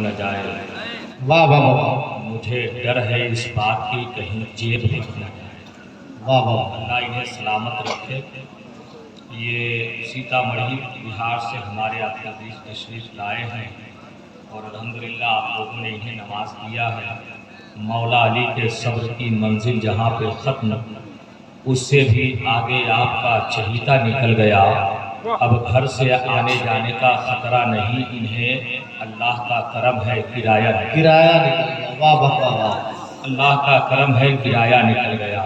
نہ جائے، واہ واہ واہ مجھے ڈر ہے اس بات کی کہیں جیب لکھ نہ جائے۔ واہ واہ۔ اللہ انہیں سلامت رکھے۔ یہ سیتامڑھی بہار سے ہمارے آپ تشریف لائے ہیں اور الحمدللہ آپ لوگوں نے انہیں نواز دیا ہے۔ مولا علی کے صبر کی منزل جہاں پہ ختم، اس سے بھی آگے آپ کا چہیتا نکل گیا۔ اب گھر سے آنے جانے کا خطرہ نہیں، انہیں اللہ کا کرم ہے کرایہ نکل گیا۔ کرایہ نکل گیا، واہ واہ واہ واہ۔ اللہ کا کرم ہے کرایہ نکل گیا۔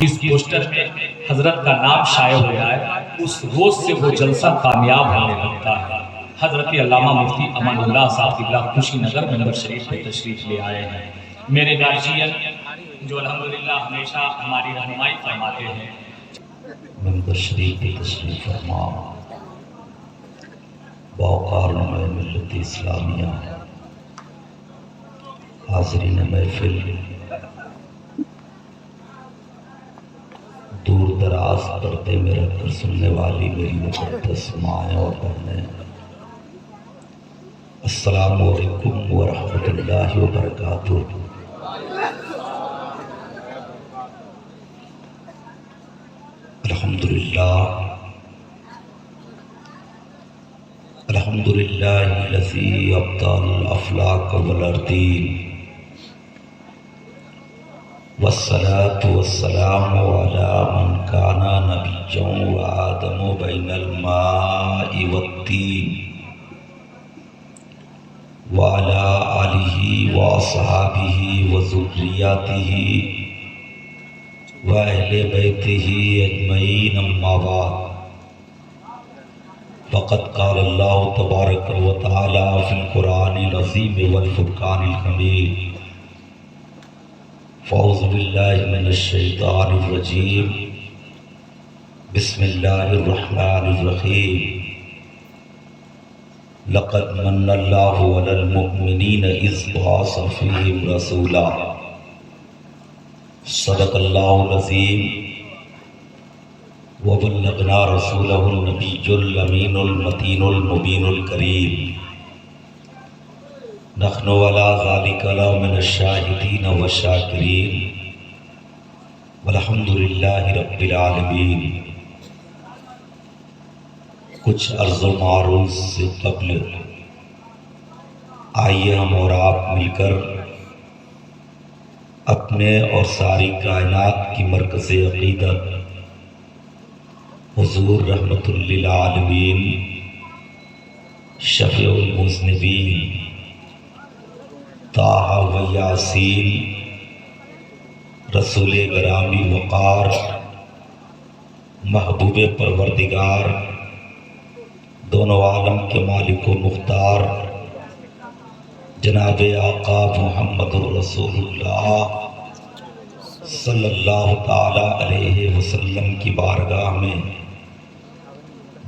اس پوسٹر میں حضرت کا نام شائع ہو جائے، اس روز سے وہ جلسہ کامیاب ہونے لگتا ہے۔ حضرت علامہ مفتی امان اللہ صاحب قبلہ خوشی نگر ممبر شریف پہ تشریف لے آئے ہیں۔ میرے گارجین جو الحمدللہ ہمیشہ ہماری رہنمائی فرماتے ہیں، ممبر شریف پہ تشریف فرما باوقار نمائے ملت اسلامیہ، حاضرین محفل، دور دراز پردے میں رکھ کر سننے والی میری مقدس مائیں اور بہنیں، السلام علیکم ورحمۃ اللہ وبرکاتہ۔ الحمدللہ الذی ابدل الافلاک والارضین، والصلاة والسلام علی من کان نبیا وآدم بین الماء والطین، وعلی آلہ واصحابہ وذریاتہ وأہل بیتہ اجمعین، اما بعد، فقد قال اللہ تبارک و تعالی فی القرآن العظیم والفرقان الحمید، فاعوذ باللہ من الشیطان الرجیم، بسم اللہ الرحمن الرحیم، لقد من اللہ علی المؤمنین اذ بعث فیہم رسولا، صدق اللہ العظیم، وبلغنا رسولہ النبی الامین المتین المبین الکریم، نحن علی ذلک لمن الشاہدین والشاکرین، والحمدللہ رب العالمین۔ کچھ عرض و معروض سے قبل آئیے ہم اور آپ مل کر اپنے اور ساری کائنات کی مرکز عقیدت حضور رحمت للعالمین، شفیع المذنبین، طٰہٰ و یاسین، رسول گرامی وقار، محبوب پروردگار، دونوں عالم کے مالک و مختار، جناب آقا محمد الرسول اللہ صلی اللہ تعالی علیہ وسلم کی بارگاہ میں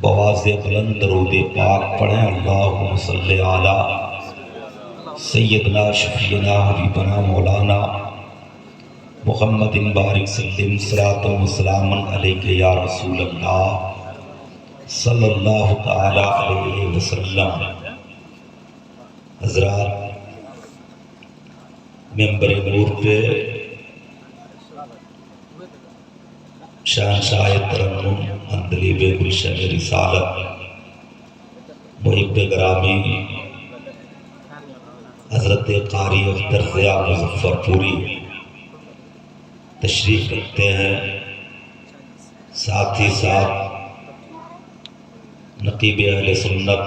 بواز بلند درود پاک پڑھیں، اللہم صلی علی سیدنا شفیعنا حبیبنا مولانا محمد بارک سلم صلاۃ و سلام علیک یا رسول اللہ صلی اللہ تعالی علیہ وسلم۔ حضرات، ممبر نور پہ شہنشاہ ترنم اندلیب گلشن رسالت، محب گرامی حضرت قاری اختر ضیاء مظفر پوری تشریف رکھتے ہیں، ساتھ ہی ساتھ نقیب اہل سنت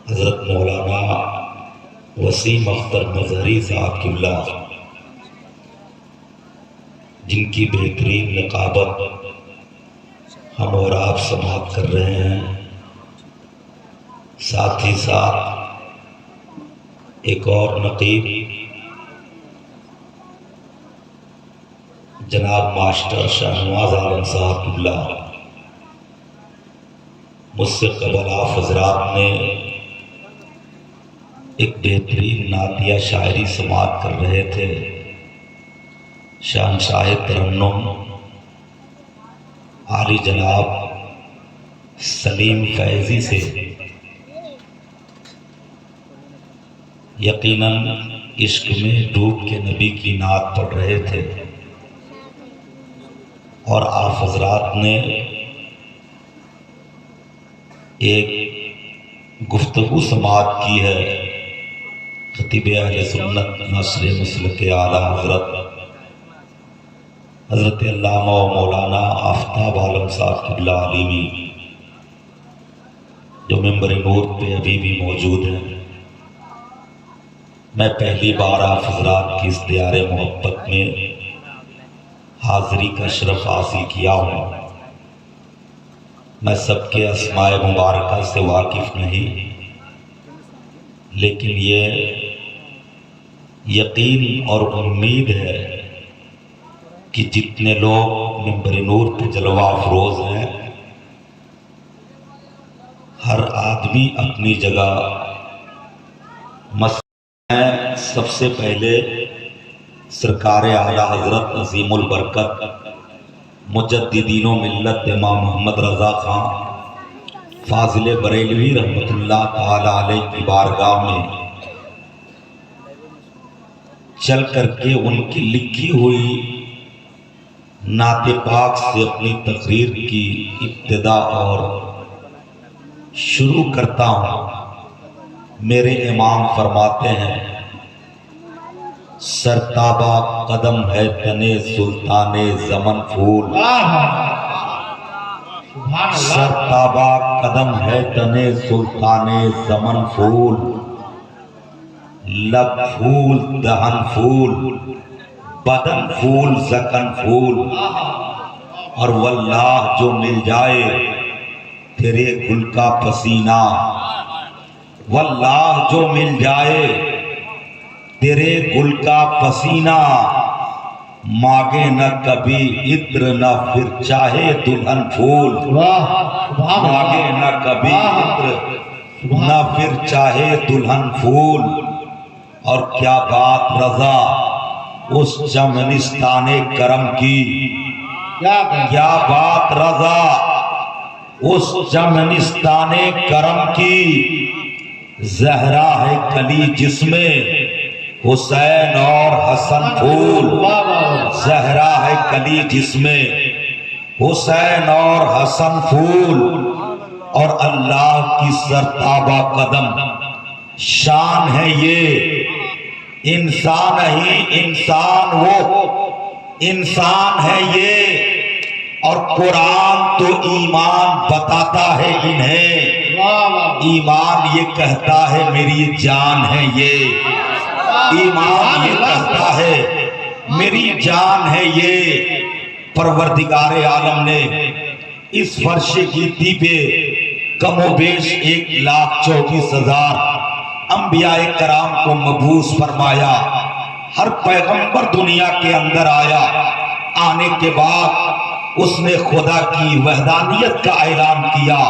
حضرت مولانا وسیم اختر مظہری صاحب قبلہ، جن کی بہترین نقابت ہم اور آپ سماعت کر رہے ہیں، ساتھ ہی ساتھ ایک اور نقیب جناب ماسٹر شاہنواز عالم صاحب قبلہ، مجھ سے قبل آپ حضرات نے ایک بہترین نعتیہ شاعری سماعت کر رہے تھے، شہنشاہ ترنم عالی جناب سلیم فیضی سے یقیناً عشق میں ڈوب کے نبی کی نعت پڑھ رہے تھے اور آپ حضرات نے ایک گفتگو سماعت کی ہے خطیب اہل سنت ناصر مسلک اعلیٰ حضرت علامہ و مولانا آفتاب عالم صاحب قبلہ علیمی، جو ممبر نور پہ ابھی بھی موجود ہیں۔ میں پہلی بار آپ حضرات کی اس دیار محبت میں حاضری کا شرف حاصل کیا ہوں۔ میں سب کے اسماء مبارکہ سے واقف نہیں، لیکن یہ یقین اور امید ہے کہ جتنے لوگ ممبر نور پہ جلوہ افروز ہیں، ہر آدمی اپنی جگہ میں سب سے پہلے سرکار اعلیٰ حضرت عظیم البرکت مجددین و ملت امام محمد رضا خان فاضل بریلوی رحمۃ اللہ تعالی علیہ کی بارگاہ میں چل کر کے ان کی لکھی ہوئی نعت پاک سے اپنی تقریر کی ابتدا اور شروع کرتا ہوں۔ میرے امام فرماتے ہیں، سرتابہ قدم ہے تنے سلطان زمن پھول، سرتابہ قدم ہے تنے سلطان زمن پھول، لب پھول دہن پھول بدن پھول زکن پھول، اور واللہ جو مل جائے تیرے گل کا پسینہ، واللہ جو مل جائے تیرے گل کا پسینہ، مانگے نہ کبھی عطر نہ پھر چاہے دلہن پھول، مانگے نہ کبھی عطر نہ پھر چاہے دلہن پھول، اور کیا بات رضا اس چمنستان کرم کی، کیا بات رضا اس چمنستان کرم کی، زہرا ہے کلی جس میں حسین اور حسن پھول، زہرا ہے کلی جس میں حسین اور حسن پھول، اور اللہ کی سرتابہ قدم شان ہے یہ، انسان ہی انسان وہ انسان ہے یہ، اور قرآن تو ایمان بتاتا ہے انہیں، ایمان یہ کہتا ہے میری جان ہے یہ، ایمان یہ کہتا ہے میری جان ہے یہ۔ پروردگار عالم نے اس فرش گیتی پہ کم و بیش 1,24,000 انبیاء کرام کو مبعوث فرمایا، ہر پیغمبر دنیا کے اندر آیا، آنے کے بعد اس نے خدا کی وحدانیت کا اعلان کیا،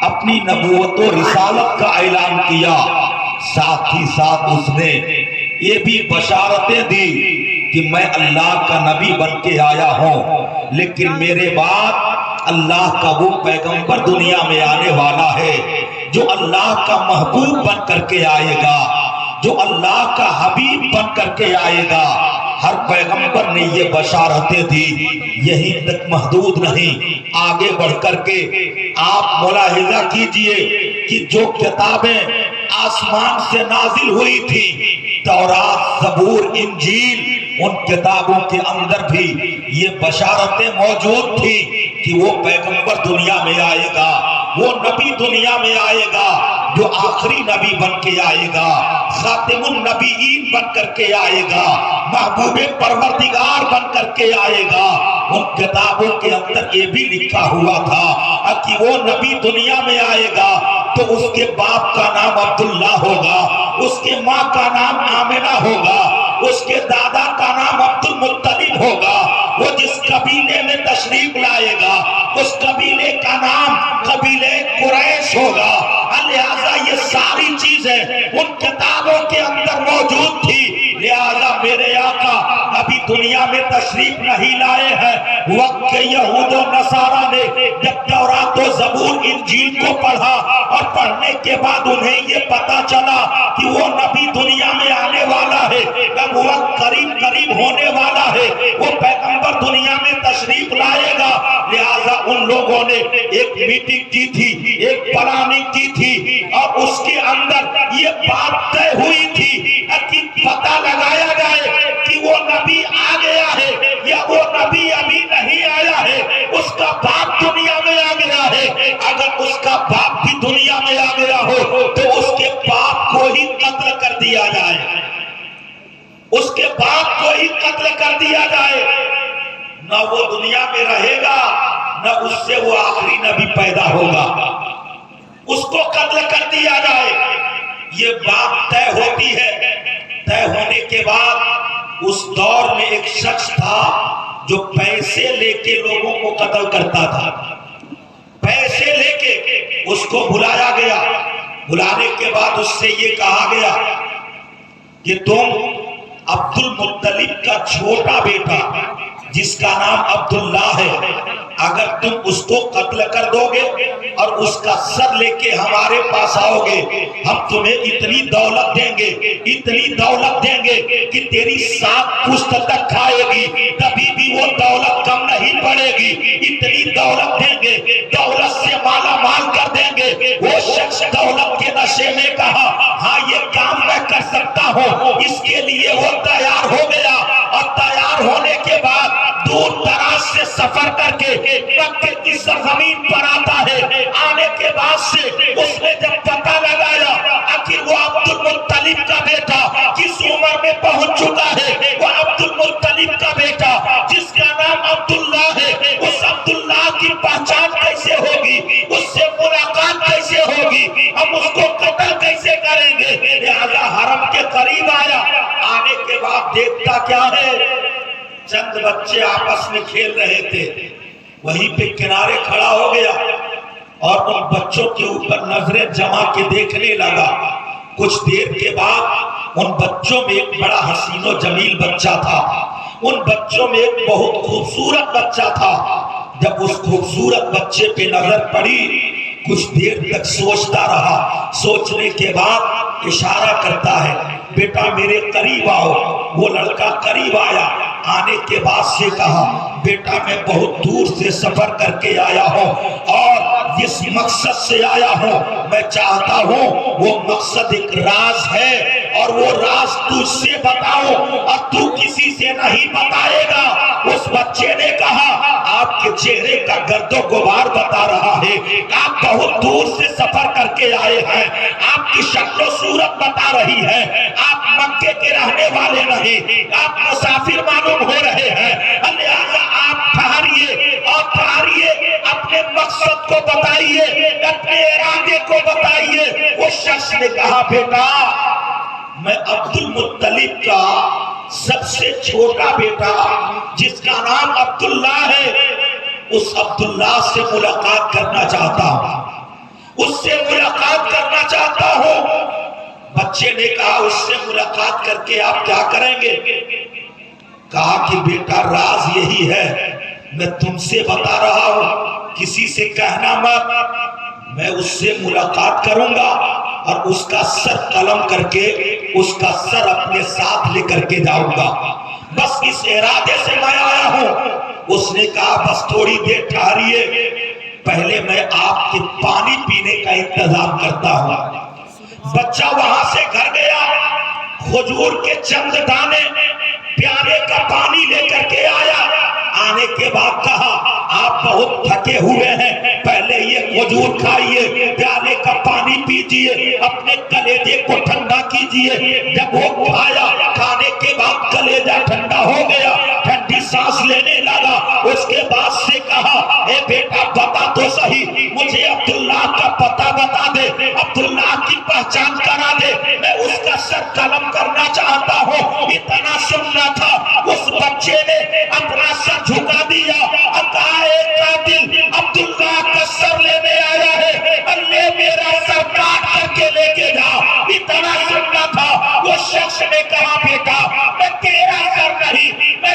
اپنی نبوت و رسالت کا اعلان کیا، ساتھ ہی ساتھ اس نے یہ بھی بشارتیں دی کہ میں اللہ کا نبی بن کے آیا ہوں، لیکن میرے بعد اللہ کا وہ پیغمبر دنیا میں آنے والا ہے جو اللہ کا محبوب بن کر کے آئے گا، جو اللہ کا حبیب بن کر کے آئے گا۔ ہر پیغمبر نے یہ بشارتیں دی، یہی تک محدود نہیں، آگے بڑھ کر کے آپ ملاحظہ کیجئے کہ جو کتابیں آسمان سے نازل ہوئی تھی، تورات، زبور، انجیل، ان کتابوں کے اندر بھی یہ بشارتیں موجود تھی کہ وہ پیغمبر دنیا میں آئے گا، وہ نبی دنیا میں آئے گا جو آخری نبی بن کے آئے گا، خاتم النبیین بن کر کے آئے گا، محبوب پروردگار بن کر کے آئے گا۔ ان کتابوں کے اندر یہ بھی لکھا ہوا تھا کہ وہ نبی دنیا میں آئے گا تو اس کے باپ کا نام عبداللہ ہوگا، اس کے ماں کا نام آمنہ ہوگا، اس کے دادا کا نام عبد المطلب ہوگا، وہ جس قبیلے میں تشریف لائے گا اس قبیلے کا نام قبیلے قریش ہوگا۔ لہذا یہ ساری چیزیں ان کتابوں کے اندر موجود تھی، لہذا میرے آقا ابھی دنیا میں تشریف نہیں لائے ہیں۔ وقت کے یہود و نصارہ نے جب تورات و زبور انجیل کو پڑھا اور پڑھنے کے بعد انہیں یہ پتا چلا کہ وہ نبی دنیا میں آنے والا ہے، جب وقت قریب قریب ہونے والا ہے، وہ پیغمبر دنیا میں تشریف لائے گا، لہٰذا ان لوگوں نے ایک میٹنگ کی تھی، ایک پلاننگ کی تھی، اور اس کے اندر یہ بات طے ہوئی تھی کہ پتہ لگایا جائے کہ وہ نبی آ گیا ہے یا وہ نبی ابھی نہیں آیا ہے، اس کا باپ دنیا میں آ گیا ہے۔ اگر اس کا باپ بھی دنیا میں آ گیا ہو تو اس کے باپ کو ہی قتل کر دیا جائے، اس کے باپ کو ہی قتل کر دیا جائے، نہ وہ دنیا میں رہے گا نہ اس سے وہ آخری نبی پیدا ہوگا، اس کو قتل کر دیا جائے۔ یہ بات طے ہوتی ہے۔ طے ہونے کے بعد اس دور میں ایک شخص تھا جو پیسے لے کے لوگوں کو قتل کرتا تھا، پیسے لے کے اس کو بلایا گیا، بلانے کے بعد اس سے یہ کہا گیا کہ تم عبد المطلب کا چھوٹا بیٹا جس کا نام عبداللہ ہے، اگر تم اس کو قتل کر دو گے اور اس کا سر لے کے ہمارے پاس آؤ گے، ہم تمہیں اتنی دولت دیں گے، اتنی دولت دیں گے کہ تیری 7 پشت تک کھائے گی، کبھی بھی وہ دولت کم نہیں پڑے گی، اتنی دولت دیں گے، دولت سے مالا مال کر دیں گے۔ وہ شخص دولت کے نشے میں کہا ہاں یہ کام میں کر سکتا ہوں، اس کے لیے وہ تیار ہو گیا، اور تیار ہونے کے بعد دور دراز سے سفر کر کے مکے کی سرزمین پر آتا ہے۔ آنے کے بعد سے اس نے جب پتہ لگایا آخر وہ عبد المطلب کا بیٹا کس عمر میں پہنچ چکا ہے، وہ عبد المطلب کا بیٹا جس کا نام عبداللہ ہے، اس عبداللہ کی پہچان کیسے ہوگی، اس سے ملاقات کیسے ہوگی، ہم اس کو قتل کیسے کریں گے؟ لہذا حرم کے قریب آیا، آنے کے بعد دیکھتا کیا ہے، چند بچے آپس میں کھیل رہے تھے، وہیں پہ کنارے کھڑا ہو گیا اور ان بچوں کے اوپر نظریں جما کے دیکھنے لگا۔ کچھ دیر کے بعد ان بچوں میں ایک بڑا حسین و جمیل بچہ تھا، ان بچوں میں ایک بہت خوبصورت بچہ تھا۔ جب اس خوبصورت بچے پہ نظر پڑی کچھ دیر تک سوچتا رہا، سوچنے کے بعد اشارہ کرتا ہے بیٹا میرے قریب آؤ۔ وہ لڑکا قریب آیا، آنے کے بعد سے کہا بیٹا میں بہت دور سے سفر کر کے آیا ہوں اور جس مقصد سے آیا ہوں میں چاہتا ہوں وہ مقصد ایک راز ہے اور وہ راز تجھ سے بتاؤں اور تو کسی سے نہیں بتائے گا۔ اس بچے نے کہا آپ کے چہرے کا گرد و غبار بتا رہا ہے، آپ بہت دور سے سفر کر کے آئے ہیں، آپ کی شکل و صورت بتا رہی ہے، آپ مکے کے رہنے والے نہیں، آپ مسافر معلوم ہو رہے ہیں، لہذا آپ ٹھہریے اور ٹھہریے، اپنے مقصد کو بتائیے، اپنے ارادے کو بتائیے۔ اس شخص نے کہا بیٹا میں عبد المطلب کا سب سے چھوٹا بیٹا جس کا نام عبداللہ ہے، اس عبداللہ سے ملاقات کرنا چاہتا ہوں، اس سے ملاقات کرنا چاہتا ہوں۔ بچے نے کہا اس سے ملاقات کر کے آپ کیا کریں گے؟ کہا کہ بیٹا راز یہی ہے، میں تم سے بتا رہا ہوں، کسی سے کہنا مت، میں اس سے ملاقات کروں گا اور اس کا سر قلم کر کے اس کا سر اپنے ساتھ لے کر کے جاؤں گا، بس اس ارادے سے میں آیا ہوں۔ اس نے کہا بس تھوڑی دیر ٹھہریے، پہلے میں آپ کے پانی پینے کا انتظام کرتا ہوں۔ بچہ وہاں سے گھر گیا، کھجور کے چند دانے پیالے کا پانی لے کر کے آیا، آنے کے بعد کہا آپ بہت تھکے ہوئے ہیں، پہلے یہ کھجور کھائیے، پیالے کا پانی پیجئے، اپنے کلیجے کو ٹھنڈا کیجئے۔ جب وہ کھایا، کھانے کے بعد کلیجہ ٹھنڈا ہو گیا، ٹھنڈی سانس لینے لگا۔ اس کے بعد سے کہا اے بیٹا بتا تو صحیح، مجھے عبداللہ کا پتہ بتا دے، عبداللہ کی پہچان کرا دے، میں اس کا سر قلم کرنا چاہتا ہوں۔ اتنا سننا تھا، اس بچے نے اپنا سر جھکا دیا اور کہا اے قاتل عبداللہ کا سر لینے آیا ہے، اللہ میرا سر کاٹ کر کے لے کے جا۔ اتنا سننا تھا، وہ شخص نے کہا بیٹا میں تیرا سر نہیں، میں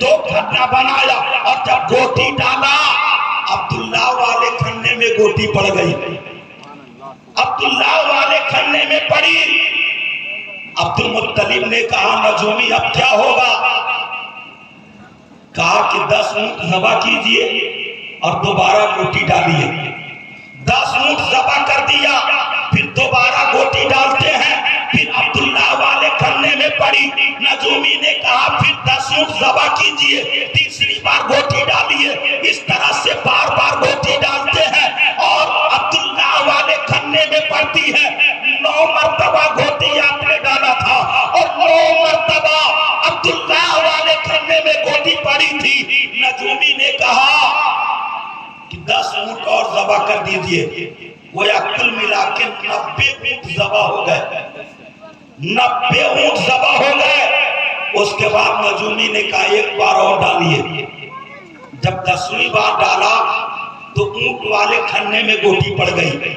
2 کھڈا بنایا اور جب گوٹی ڈالا عبداللہ والے کھنے میں گوٹی پڑ گئی، عبداللہ والے کھنے میں پڑی۔ عبد المطلب نے کہا نجومی اب کیا ہوگا؟ کہا کہ 10 اونٹ ذبح کیجئے اور دوبارہ گوٹی ڈالیے۔ 10 اونٹ ذبح کر دیا، پھر دوبارہ گوٹی ڈالتے ہیں، پھر عبداللہ والے کھنے میں پڑی۔ نجومی نے کہا پھر 10 اونٹ ذبح کیجئے، تیسری بار گوٹی ڈالیے۔ اس طرح سے بار بار گوٹی ڈالتے ہیں اور عبداللہ والے کھنے میں پڑتی ہے۔ 9 مرتبہ گوٹی آپ نے ڈالا تھا اور 9 مرتبہ عبداللہ والے کھنے میں گوٹی پڑی تھی۔ نجومی نے کہا کہ 10 اونٹ اور ذبح کر دیجئے۔ وہ کل ملا کے 90 اونٹ ذبح ہو گئے، 90 اونٹ ذبح ہو گئے۔ اس کے بعد نجومی نے کہا ایک بار اور ڈالیے۔ جب 10ویں بار ڈالا تو اونٹ والے کھنے میں گوٹی پڑ گئی،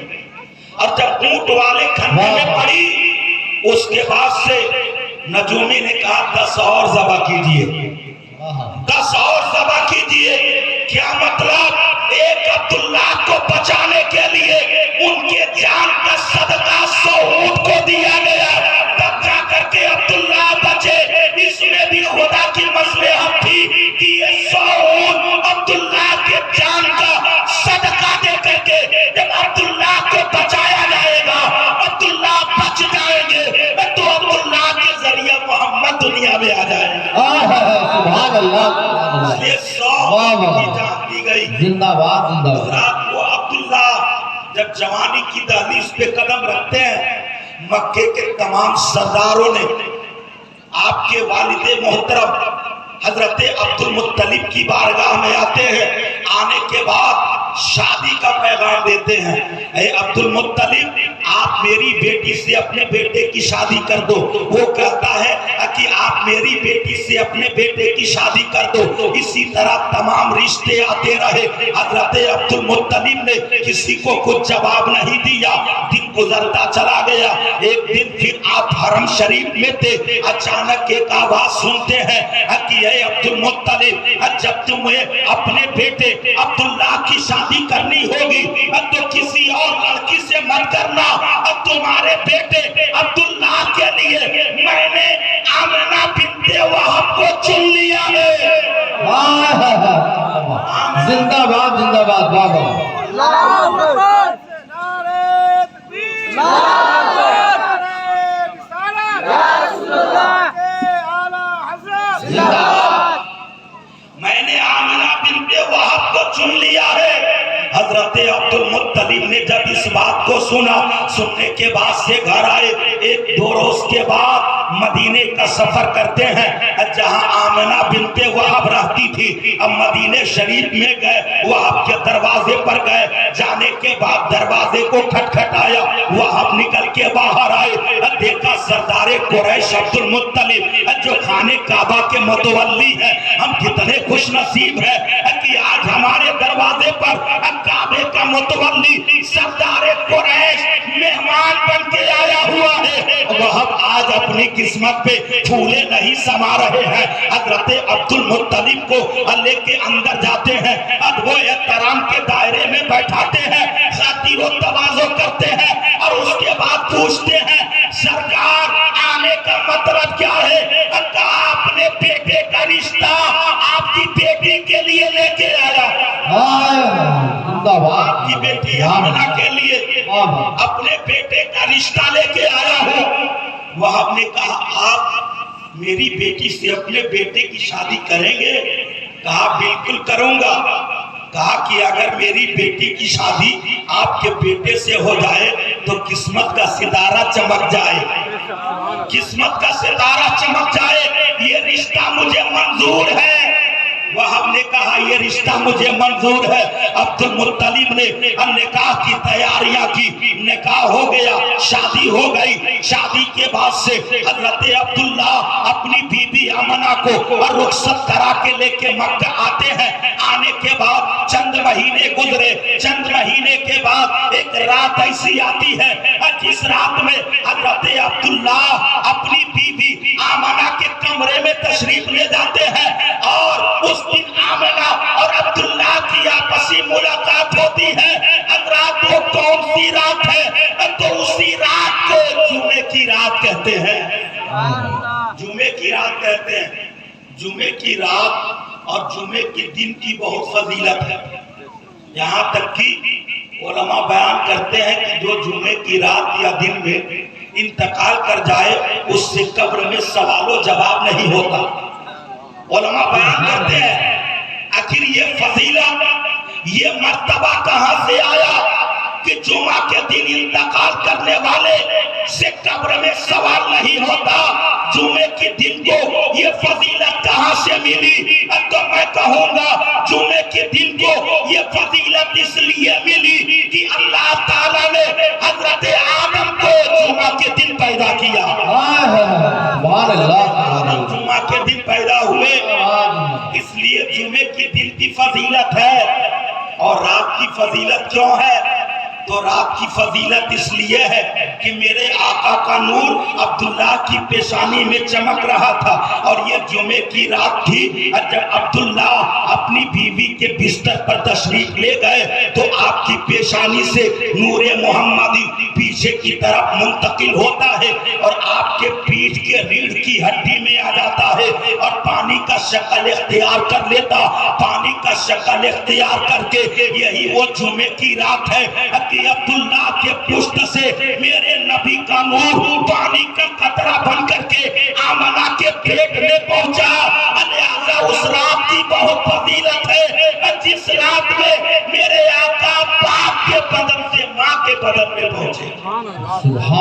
اور جب اونٹ والے کھنے میں پڑی اس کے بعد سے نجومی نے کہا 10 اور ذبح کیجئے، 10 اور ذبح کیجئے۔ کیا مطلب؟ ایک عبداللہ کو بچانے کے لیے ان کے جان کا صدقہ 100 اونٹ کو دیا گیا، تب جا کر کے عبداللہ بچے۔ اس میں بھی خدا کی مصلحت تھی کہ یہ 100 اونٹ عبداللہ کے جان کا صدقہ دے کر کے جب عبداللہ کو بچایا جائے گا، عبداللہ بچ جائیں گے، تو عبداللہ کے ذریعے محمد دنیا میں آ جائے گا۔ سبحان اللہ، یہ 100 کی جان دی گئی۔ زندہ باد زندہ باد۔ رات کو عبداللہ جب جوانی کی دہلیز پہ قدم رکھتے ہیں، مکے کے تمام سرداروں نے آپ کے والد محترم حضرت عبد المطلب کی بارگاہ میں آتے ہیں، آنے کے بعد شادی کا پیغام دیتے ہیں۔ اے عبد المطلب آپ میری بیٹی سے اپنے بیٹے کی شادی کر دو۔ وہ کہتا ہے کہ آپ میری بیٹی سے اپنے بیٹے کی شادی کر دو۔ اسی طرح تمام رشتے آتے رہے۔ حضرت عبد المطلب نے کسی کو کچھ جواب نہیں دیا، دن گزرتا چلا گیا۔ ایک دن پھر آپ حرم شریف میں تھے، اچانک ایک آواز سنتے ہیں کہ اے عبد المطلب جب تمہیں اپنے بیٹے عبداللہ کی شادی کرنی ہوگی تو کسی اور لڑکی سے مت کرنا، تمہارے بیٹے عبداللہ کے لیے میں نے آمنہ بنت وہب کو چن لیا ہے۔ زندہ باد زندہ باد بابا۔ میں نے آمنہ بنت وہب کو چن لیا ہے۔ حضرت عبد المطلب نے جب اس بات کو سنا، سننے کے بعد سے گھر آئے۔ 1-2 روز کے بعد مدینے کا سفر کرتے ہیں جہاں آمنہ بنت وہب رہتی تھی۔ اب مدینے شریف میں گئے، وہب کے دروازے پر گئے، جانے کے بعد دروازے کو کھٹکھٹایا، وہب نکل کے باہر آئے، دیکھا سردار قریش عبد المطلب جو خانے کعبہ کے متولی ہے۔ ہم کتنے خوش نصیب ہیں کہ آج ہمارے دروازے پر کعبے کا متولی سردار قریش مہمان بن کے آیا ہوا ہے۔ وہب آج اپنی قسمت پہ پھولے نہیں سما رہے ہیں۔ حضرت عبد المطلب کو لے کے اندر جاتے ہیں، ادب و احترام کے دائرے میں بیٹھاتے ہیں، خاطر و تواضع کرتے ہیں اور اس کے بعد پوچھتے ہیں سرکار آنے کا مطلب کیا ہے؟ کہا اپنے بیٹے کا رشتہ آپ کی بیٹی کے لیے لے کے آیا۔ آپ کی بیٹی آمنہ کے لیے اپنے بیٹے کا رشتہ لے کے آیا ہوں۔ وہب نے کہا آپ میری بیٹی سے اپنے بیٹے کی شادی کریں گے؟ کہا بالکل کروں گا۔ کہا کہ اگر میری بیٹی کی شادی آپ کے بیٹے سے ہو جائے تو قسمت کا ستارہ چمک جائے، قسمت کا ستارہ چمک جائے، یہ رشتہ مجھے منظور ہے۔ وہب نے کہا یہ رشتہ مجھے منظور ہے۔ عبد المطلب نے نکاح کی تیاریاں کی، نکاح ہو گیا، شادی ہو گئی۔ شادی کے بعد سے حضرت عبداللہ اپنی بیوی آمنہ کو رخصت کرا کے لے کے مکہ آتے ہیں۔ آنے کے بعد چند مہینے گزرے، چند مہینے کے بعد ایک رات ایسی آتی ہے جس رات میں حضرت عبداللہ اپنی بیوی آمنہ کے کمرے میں تشریف لے جاتے ہیں اور اس دن آمنہ اور عبداللہ کی آپسی ملاقات ہوتی ہے۔ حضرات وہ کون سی رات ہے؟ تو اسی رات کو جمعے کی رات کہتے ہیں، جمعے کی رات کہتے ہیں۔ جمعے کی رات اور جمعے کے دن کی بہت فضیلت ہے، یہاں تک کہ علماء بیان کرتے ہیں کہ جو جمعے کی رات یا دن میں انتقال کر جائے اس سے قبر میں سوال و جواب نہیں ہوتا۔ علماء بیان کرتے ہیں آخر یہ فضیلت، یہ مرتبہ کہاں سے آیا کہ جمعہ کے دن انتقال کرنے والے سے قبر میں سوال نہیں ہوتا؟ جمعے کے دن کو یہ فضیلت کہاں سے ملی؟ تو میں کہوں گا جمعے کے دن کو یہ فضیلت اس لیے ملی کہ اللہ تعالیٰ نے حضرت آدم کو جمعہ کے دن پیدا کیا۔ سبحان اللہ، جمعہ کے دن پیدا ہوئے، اس لیے جمعے کے دن کی فضیلت ہے۔ اور رات کی فضیلت کیوں ہے؟ تو رات کی فضیلت اس لیے ہے کہ میرے آقا کا نور عبداللہ کی پیشانی میں چمک رہا تھا، اور یہ جمعے کی رات تھی۔ جب عبداللہ اپنی بیوی کے بستر پر تشریف لے گئے تو آپ کی پیشانی سے نور محمدی پیچھے کی طرف منتقل ہوتا ہے اور آپ کے پیٹھ کے ریڑھ کی ہڈی میں آ جاتا ہے اور پانی کا شکل اختیار کر لیتا۔ پانی کا شکل اختیار کر کے یہی وہ جمعے کی رات ہے کہ عبداللہ کے پشت سے میرے نبی کا نور پانی کا قطرہ بن کر کے آمنہ کے پیٹ میں پہنچا۔ لہذا اس رات کی بہت فضیلت ہے جس رات میں میرے آقا باپ کے بدن سے ماں کے بدن میں پہنچے، سبحان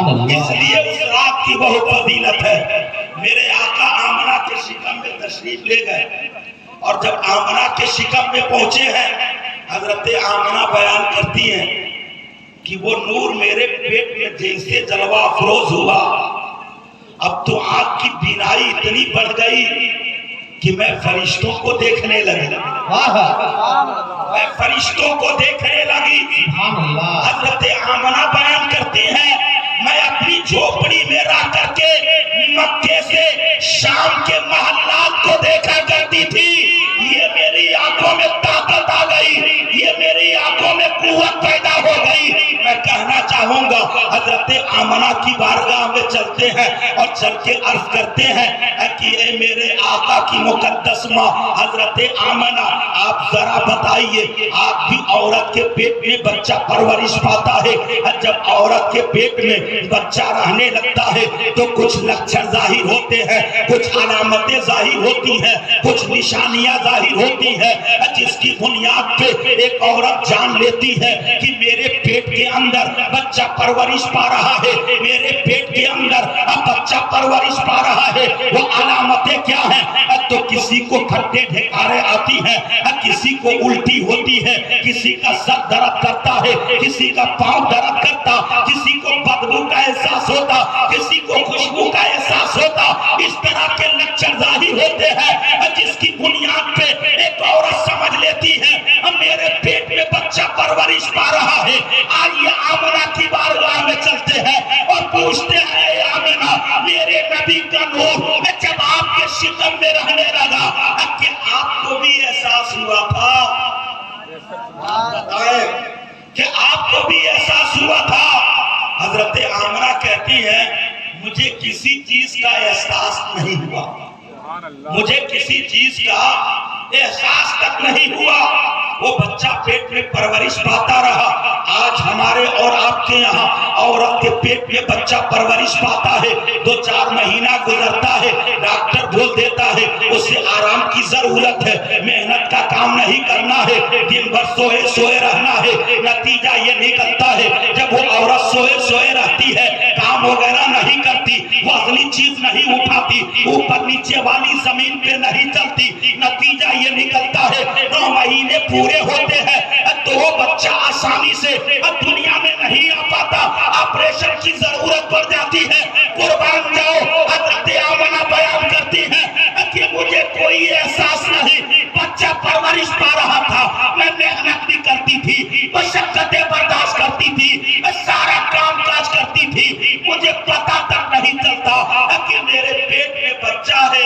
اللہ۔ اس لیے اس رات کی بہت فضیلت ہے۔ میرے آقا آمنہ کے شکم میں تشریف لے گئے، اور جب آمنہ کے شکم میں پہنچے ہیں حضرت آمنہ بیان کرتی ہیں کہ وہ نور میرے پیٹ میں جیسے جلوہ افروز ہوا، اب تو آنکھ کی بینائی اتنی بڑھ گئی کہ میں فرشتوں کو دیکھنے لگی، میں فرشتوں کو دیکھنے لگی۔ حضرت آمنہ بیان کرتی ہیں میں اپنی جھوپڑی میں رہ کر کے مکے سے شام کے محلات کو دیکھا کرتی تھی۔ یہ میری آنکھوں میں طاقت آ گئی، یہ میری آنکھوں میں قوت پیدا ہو گئی۔ میں کہنا چاہوں گا حضرت آمنہ کی بارگاہ میں چلتے ہیں اور چل کے عرض کرتے ہیں کہ اے میرے آقا کی مقدس ماں حضرت آمنہ، آپ ذرا بتائیے، آپ بھی عورت کے پیٹ میں بچہ پرورش پاتا ہے، جب عورت کے پیٹ میں بچہ رہنے لگتا ہے تو کچھ لکشن ظاہر ہوتے ہیں، کچھ علامتیں ظاہر ہوتی ہیں، کچھ نشانیاں ظاہر ہوتی ہیں، جس کی بنیاد پہ ایک عورت جان لیتی ہے کہ میرے پیٹ کے اندر بچہ پرورش پا رہا ہے، میرے پیٹ کے اندر بچہ پرورش پا رہا ہے۔ وہ علامتیں کیا ہیں؟ تو کسی کو کھٹے ڈھکارے آتی ہیں، کسی کو الٹی ہوتی ہے، کسی کا سر درد کرتا ہے، کسی کا پاؤں درد کرتا، کسی کو بدبو کا احساس ہوتا، کسی کو خوشبو کا احساس ہوتا۔ اس طرح کے لکشن ظاہر ہوتے ہیں جس کی بنیاد پہ ایک عورت سمجھ لیتی ہے میرے پیٹ میں بچہ پرورش پا رہا ہے۔ آئیے آمنہ کی بارگاہ میں چلتے ہیں اور پوچھتے ہیں اے آمنہ، میرے نبی کا نور جب آپ کے شکم میں رہنے لگا کہ آپ کو بھی احساس ہوا تھا؟ بتائیں کہ آپ کو بھی احساس ہوا تھا؟ حضرت آمنہ کہتی ہے مجھے کسی چیز کا احساس نہیں ہوا، مجھے کسی چیز کا احساس تک نہیں ہوا، وہ بچہ پیٹ میں پرورش پاتا رہا۔ آج ہمارے اور آپ کے یہاں عورت کے پیٹ میں بچہ پرورش پاتا ہے، 2-4 مہینہ گزرتا ہے، ڈاکٹر بول دیتا ہے اسے آرام کی ضرورت ہے، محنت کا کام نہیں کرنا ہے، دن بھر سوئے سوئے رہنا ہے۔ نتیجہ یہ نکلتا ہے جب وہ عورت سوئے سوئے رہتی ہے، کام وغیرہ نہیں کرتی، وزنی چیز نہیں اٹھاتی، اوپر نیچے والی زمین پہ نہیں چلتی، نتیجہ یہ نکلتا ہے 9 مہینے پورے ہوتے ہیں تو وہ بچہ آسانی سے دنیا میں نہیں آ پاتا، آپریشن کی ضرورت پڑ جاتی ہے۔ قربان جاؤ، حضرت آمنہ بیان کرتی ہے کہ مجھے کوئی احساس نہیں، بچہ پرورش پا رہا تھا، میں محنت بھی کرتی تھی، مشقتیں برداشت کرتی تھی، سارا کام کاج کرتی تھی، مجھے پتہ تک نہیں چلتا کہ میرے پیٹ میں بچہ ہے۔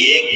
1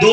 2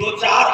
2-4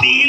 3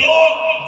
2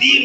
3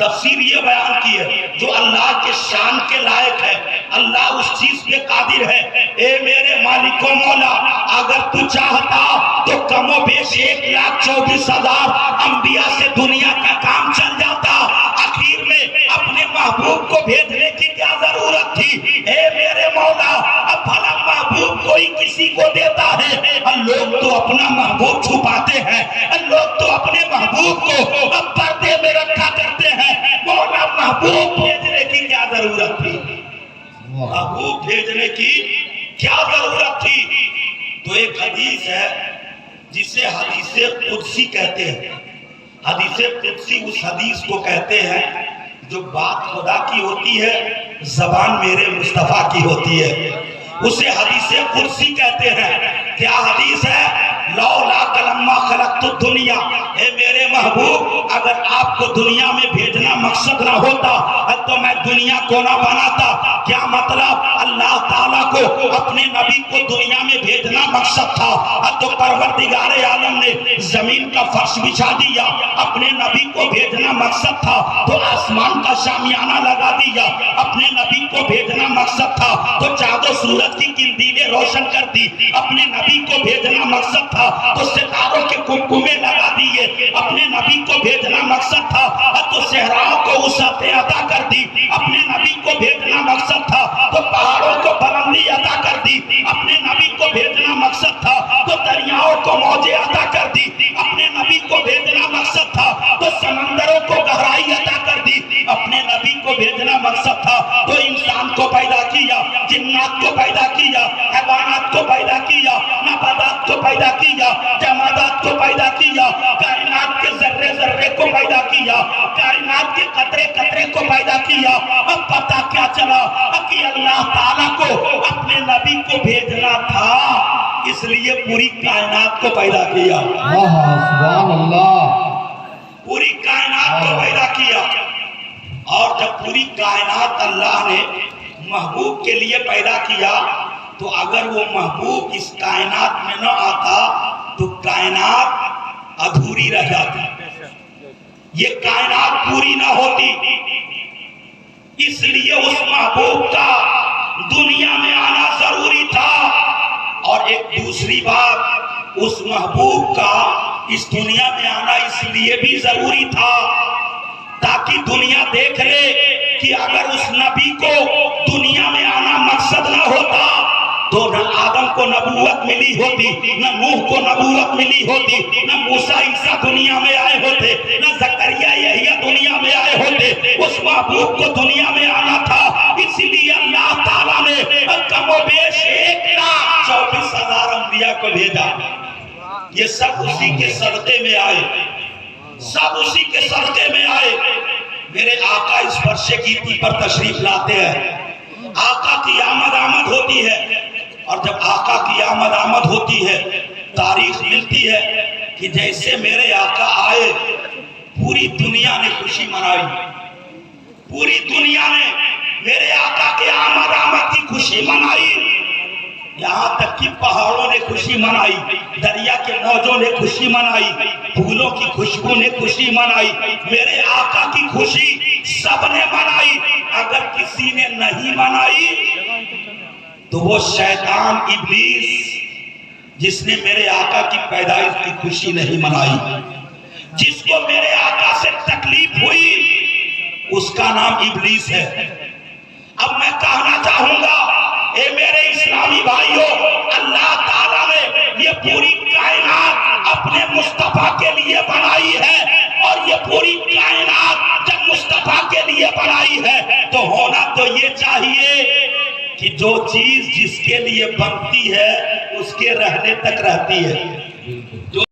تفسیر یہ بیان کی ہے جو اللہ کے شان کے لائق ہے، اللہ اس چیز پہ قادر ہے۔ اے میرے مالک و مولا، اگر تو چاہتا تو کم و بیش 1,24,000 انبیاء سے دنیا کا کام چل جاتا، آخر میں اپنے محبوب کو بھیجنے کی کیا ضرورت تھی؟ اے میرے مولا، اب بھلا محبوب کوئی کسی کو دیتا ہے، لوگ تو اپنا محبوب چھپاتے ہیں، لوگ تو اپنے محبوب کو اب پردے میں رکھا کرتے ہیں۔ مولا محبوب بھیجنے کی کیا ضرورت تھی؟ محبوب بھیجنے کی کیا ضرورت تھی؟ تو ایک حدیث ہے جسے حدیث قدسی کہتے ہیں۔ حدیث قدسی اس حدیث کو کہتے ہیں جو بات خدا کی ہوتی ہے، زبان میرے مصطفیٰ کی ہوتی ہے، اسے حدیث قدسی کہتے ہیں۔ کیا حدیث ہے؟ لولا کلمہ خلقت الدنیا، اے میرے محبوب اگر آپ کو دنیا میں بھیجنا مقصد نہ ہوتا تو میں دنیا کو نہ بناتا۔ کیا مطلب؟ اللہ تعالیٰ کو اپنے نبی کو دنیا میں بھیجنا مقصد تھا تو پروردگار عالم نے زمین کا فرش بچھا دیا، اپنے نبی کو بھیجنا مقصد تھا تو آسمان کا شامیانہ لگا دیا، اپنے نبی کو بھیجنا مقصد تھا تو چاند و سورج کی قندیلیں روشن کر دی، اپنے نبی کو بھیجنا مقصد تھا تو ستاروں کے کمکمے لگا دیے، اپنے نبی کو بھیجنا مقصد تھا تو صحراؤں کو وسعتیں عطا کر دی، اپنے نبی کو بھیجنا مقصد تھا تو پہاڑوں کو بلندی عطا کر دی، اپنے نبی کو بھیجنا مقصد تھا تو دریاؤں کو موجیں عطا کر دی، اپنے نبی کو بھیجنا مقصد تھا تو سمندروں کو گہرائی عطا کر دی، اپنے نبی کو بھیجنا مقصد تھا تو انسان کو پیدا کیا، جنات کو پیدا کیا، حیوانات کو پیدا کیا، نباتات کو پیدا کیا، جمادات کو پیدا کیا، کائنات کے ذرے ذرے کو پیدا کیا، کائنات کے قطرے قطرے کو پیدا کیا۔ اب پتہ کیا چلا کہ اللہ تعالیٰ کو اپنے نبی کو بھیجنا تھا، اس لیے پوری کائنات کو پیدا کیا، سبحان اللہ، پوری کائنات کو پیدا کیا۔ اور جب پوری کائنات اللہ نے محبوب کے لیے پیدا کیا تو اگر وہ محبوب اس کائنات میں نہ آتا تو کائنات ادھوری رہ جاتی، یہ کائنات پوری نہ ہوتی۔ اس لیے اس محبوب کا دنیا میں آنا ضروری تھا۔ اور ایک دوسری بات، اس محبوب کا اس دنیا میں آنا اس لیے بھی ضروری تھا تاکہ دنیا دیکھ لے کہ اگر اس نبی کو دنیا میں آنا مقصد نہ ہوتا تو نہ آدم کو نبوت ملی ہوتی، نہ نوح کو نبوت ملی ہوتی، نہ موسیٰ عیسیٰ دنیا میں آئے ہوتے، نہ زکریا یحییٰ دنیا میں آئے ہوتے۔ اس محبوب کو دنیا میں آنا تھا، اسی لیے اللہ تعالیٰ نے کم و بیش 1,24,000 انبیاء کو بھیجا۔ یہ سب اسی کے صدقے میں آئے، سب اسی کے صدقے میں آئے۔ میرے آقا اس فرش گیتی پر تشریف لاتے ہیں، آقا کی آمد ہوتی ہے، اور جب آقا کی آمد ہوتی ہے تاریخ ملتی ہے کہ جیسے میرے آقا آئے پوری دنیا نے خوشی منائی، پوری دنیا نے میرے آقا کے آمد کی خوشی منائی، یہاں تک کہ پہاڑوں نے خوشی منائی، دریا کے موجوں نے خوشی منائی، پھولوں کی خوشبو نے خوشی منائی، میرے آقا کی خوشی سب نے منائی۔ اگر کسی نے نہیں منائی تو وہ شیطان ابلیس جس نے میرے آقا کی پیدائش کی خوشی نہیں منائی، جس کو میرے آقا سے تکلیف ہوئی، اس کا نام ابلیس ہے۔ اب میں کہنا چاہوں گا، اے میرے اسلامی بھائیوں، اللہ تعالیٰ نے یہ پوری کائنات اپنے مصطفیٰ کے لیے بنائی ہے، اور یہ پوری کائنات جب مصطفیٰ کے لیے بنائی ہے تو ہونا تو یہ چاہیے کہ جو چیز جس کے لیے بنتی ہے اس کے رہنے تک رہتی ہے۔